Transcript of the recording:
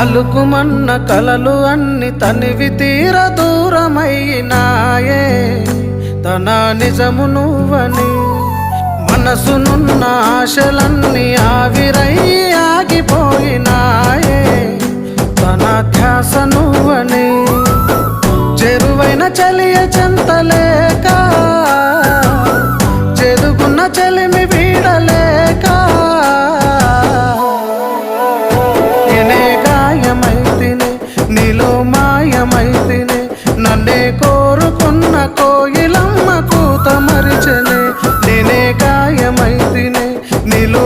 అలుకుమన్న కలలు అన్ని తనివి తీర దూరమైనాయే తన నిజము నువ్వని మనసునున్న ఆశలన్నీ ఆవిరై ఆగిపోయినాయే తన ధ్యాస నువ్వని చెరువైన చలియ చెంతలేక చెదుగున్న చలిమి వీడలేక నేనే గాయమైతిని నీలో మాయమైతిని నన్నే కోరుకున్న కోయిలమ్మ కూత మరిచెనే నేనే గాయమైతిని నీలో